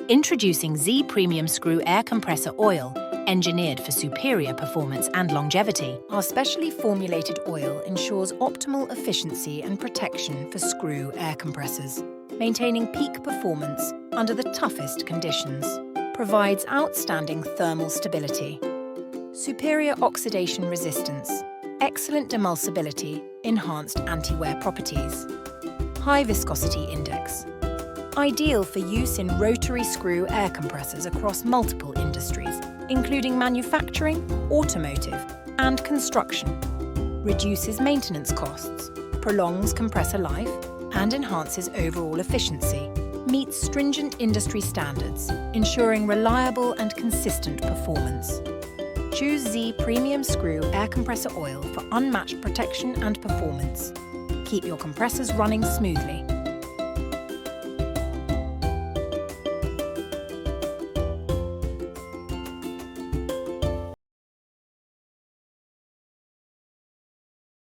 Introducing Z Premium Screw Air Compressor Oil, engineered for superior performance and longevity. Our specially formulated oil ensures optimal efficiency and protection for screw air compressors, maintaining peak performance under the toughest conditions. Provides outstanding thermal stability, superior oxidation resistance, excellent demulsibility, enhanced anti-wear properties, high viscosity index. Ideal for use in rotary screw air compressors across multiple industries, including manufacturing, automotive, and construction. Reduces maintenance costs, prolongs compressor life, and enhances overall efficiency. Meets stringent industry standards, ensuring reliable and consistent performance. Choose Z Premium Screw Air Compressor Oil for unmatched protection and performance. Keep your compressors running smoothly.